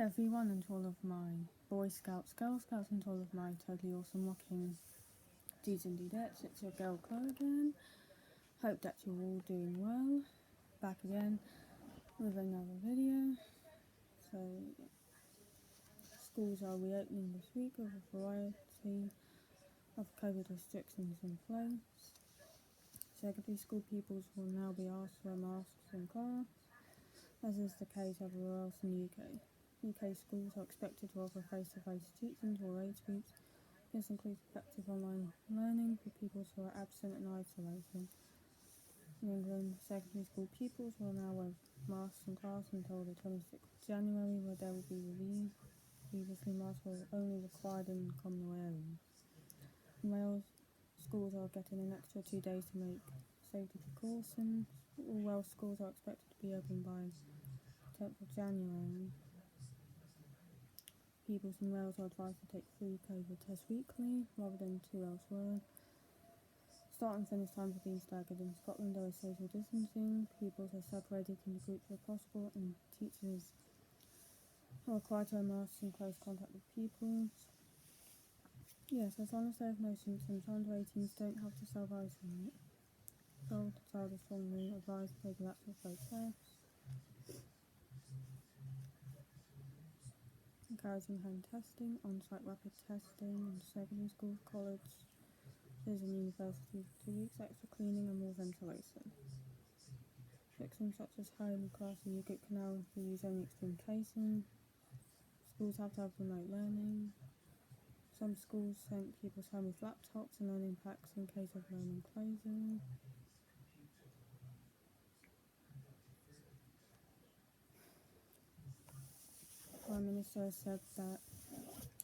everyone and to all of my Boy Scouts, Girl Scouts and to all of my totally awesome rocking dudes and dudettes. It's your girl Chloe again. Hope that you're all doing well. Back again with another video. So schools are reopening this week with a variety of COVID restrictions in place. Secondary school pupils will now be asked to wear masks in class, as is the case everywhere else in the UK. UK schools are expected to offer face-to-face teaching to all age groups. This includes effective online learning for pupils who are absent and isolated. In England, secondary school pupils will now wear masks in class until the 26th of January, where they will be reviewed. Previously, masks were only required in common areas. In Wales, schools are getting an extra 2 days to make safety precautions. All Welsh schools are expected to be open by 10th of January. Pupils in Wales are advised to take 3 COVID tests weekly rather than 2 elsewhere. Start and finish times are being staggered. In Scotland, there is social distancing. Pupils are separated into groups where possible, and teachers are required to wear masks in close contact with pupils. Yes, as long as they have no symptoms, under 18s don't have to self-isolate. So the child is strongly advised to take a lateral flow test. Encouraging home testing, on-site rapid testing in secondary schools, colleges and universities for 2 weeks, extra cleaning and more ventilation. Restrictions such as home class and yoga can now be used only extreme cases. Schools have to have remote learning. Some schools sent pupils home with laptops and learning packs in case of learning closing. Prime Minister said that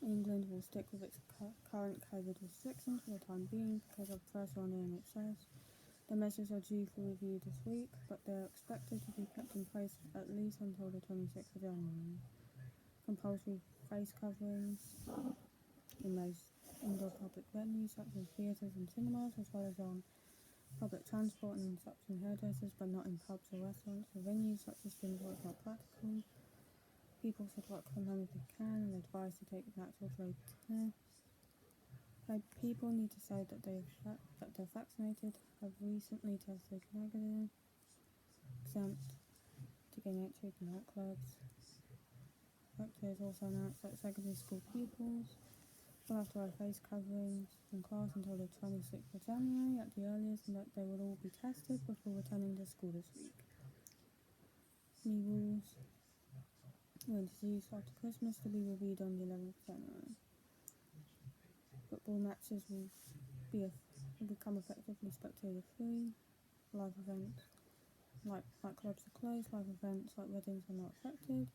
England will stick with its current COVID restrictions for the time being because of pressure on the NHS. The measures are due for review this week, but they are expected to be kept in place at least until the 26th of January. Compulsory face coverings in most indoor public venues such as theatres and cinemas, as well as on public transport and in shops and hairdressers, but not in pubs or restaurants or venues such as gyms where it's not practical. People should work from home if they can and are advised to take lateral flow tests. People need to say that they're vaccinated, have recently tested negative, exempt to gain entry to nightclubs. Rectors also announced that secondary school pupils will have to wear face coverings in class until the 26th of January at the earliest, and that they will all be tested before returning to school this week. New rules were introduced after Christmas to be reviewed on the 11th of January. Football matches will become effectively spectator free. Live events like nightclubs are closed. Live events like weddings are not affected.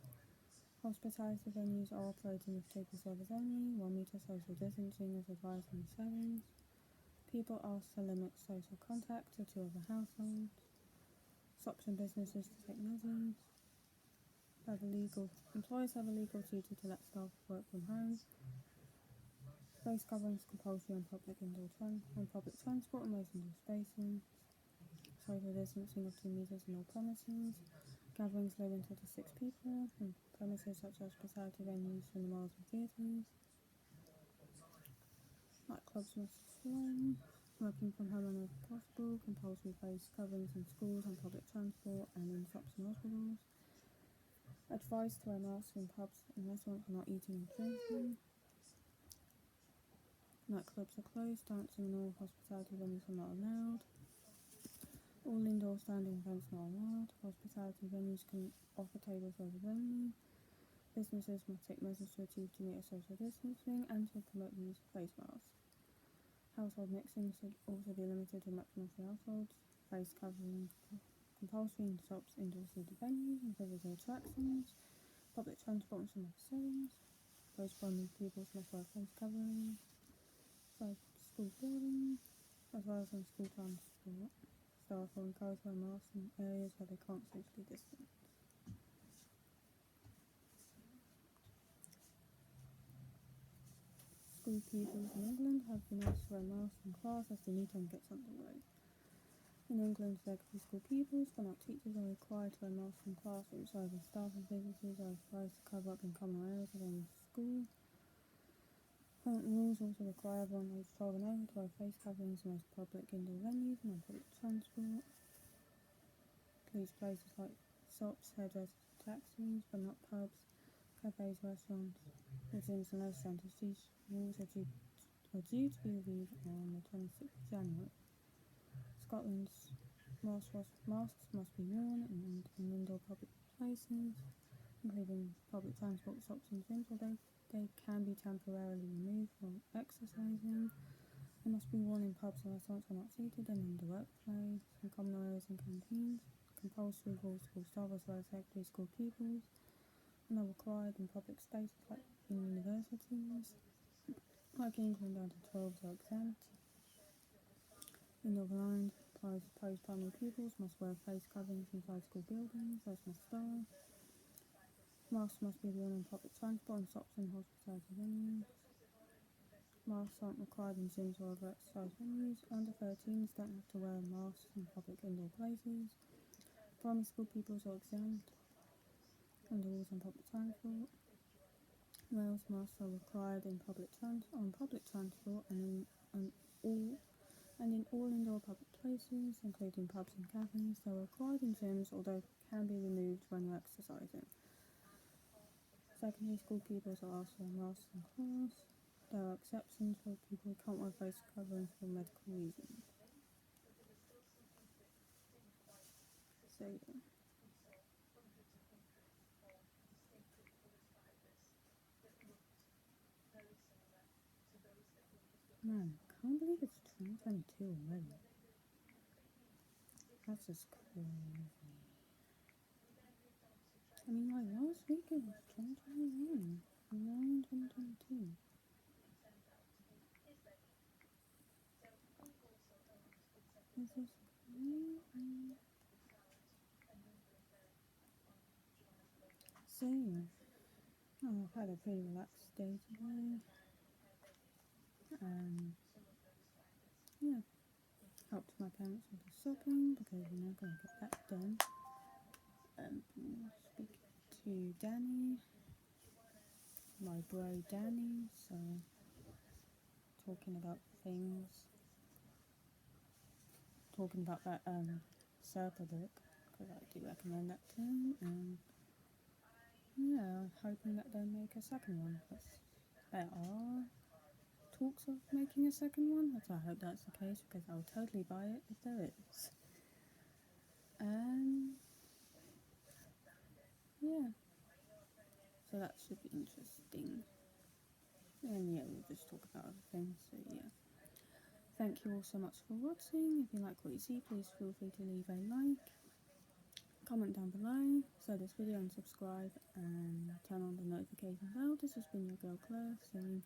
Hospitality venues are operating with table service only. 1 metre social distancing is advised in the settings. People asked to limit social contact to 2 other households. Shops and businesses to take measures. Employers have a legal duty to let staff work from home. Face coverings compulsory on public transport and most indoor spaces. Social distancing of 2 metres in all premises. Gatherings limited to 6 people in premises such as hospitality venues, cinemas and theatres. Nightclubs must flow. Working from home whenever possible. Compulsory face coverings in schools and public transport and in shops and hospitals. Advised to wear masks in pubs and restaurants for not eating and drinking. Nightclubs are closed. Dancing in all hospitality venues are not allowed. All indoor standing events not allowed. Hospitality venues can offer table service only. Businesses must take measures to achieve 2 metre social distancing and to promote the use of face masks. Household mixing should also be limited to a maximum of 3 households. Face covering compulsory in shops, indoor seated venues and visitor attractions. Public transport and some other settings. Corresponding pupils must wear face coverings. School buildings, as well as on school transport. Staff are encouraged to wear masks in areas where they can't socially distance. School pupils in England have been asked to wear masks in class as the new term gets underway. In England, secondary school pupils, but not teachers, are required to wear masks in classrooms. However, staff and visitors are advised to cover up in common areas of any school. Current rules also require everyone aged 12 and over to wear face coverings in most public indoor venues and on public transport. Includes places like shops, hairdressers, taxis, but not pubs, cafes, restaurants, or gyms and leisure centres. These rules are due to be reviewed on the 26th of January. Scotland's masks must be worn in indoor public places, including public transport, shops and gyms, although they can be temporarily removed from exercising. They must be worn in pubs and restaurants when not seated, and in the workplace, in common areas and canteens. Compulsory for school staff as well as secondary school pupils, and are required in public spaces like in universities. Like England, under 12s are exempt. In Northern Ireland, post-primary pupils must wear face coverings inside school buildings, as must staff. Masks must be worn in public transport and shops and hospitality venues. Masks aren't required in gyms or other exercise venues. Under 13s don't have to wear masks in public indoor places. Primary school pupils are exempt under rules on public transport. Wales masks are required on public transport and in all indoor public places, including pubs and cafes. They are required in gyms, although can be removed when exercising. Secondary school pupils are asked to wear masks in class. There are exceptions for people who can't wear face coverings for medical reasons. So yeah. Man, I can't believe it's 2022 already. That's just crazy. I mean, like last week it was 2021. Now in 2022. This is crazy. So yeah. I've had a pretty relaxed day today. Yeah. Helped my parents with the shopping because we're now going to get that done. Speak to Danny, my bro Danny, so talking about that Serpa book, because I do recommend that to him, and yeah, hoping that they'll make a second one. There are talks of making a second one, but I hope that's the case because I'll totally buy it if there is. Yeah, so that should be interesting. And yeah, we'll just talk about other things, so yeah. Thank you all so much for watching. If you like what you see, please feel free to leave a like, comment down below, share this video and subscribe, and turn on the notification bell. This has been your girl Claire saying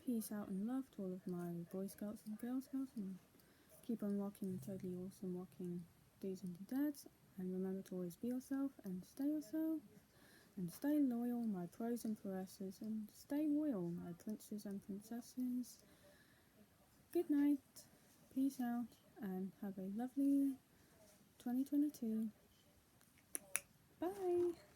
peace out and love to all of my Boy Scouts and Girl Scouts, and keep on rocking totally awesome rocking dudes and dads, and remember to always be yourself and stay yourself, and stay loyal, my pros and progressors, and stay royal, my princes and princesses. Good night, peace out, and have a lovely 2022. Bye!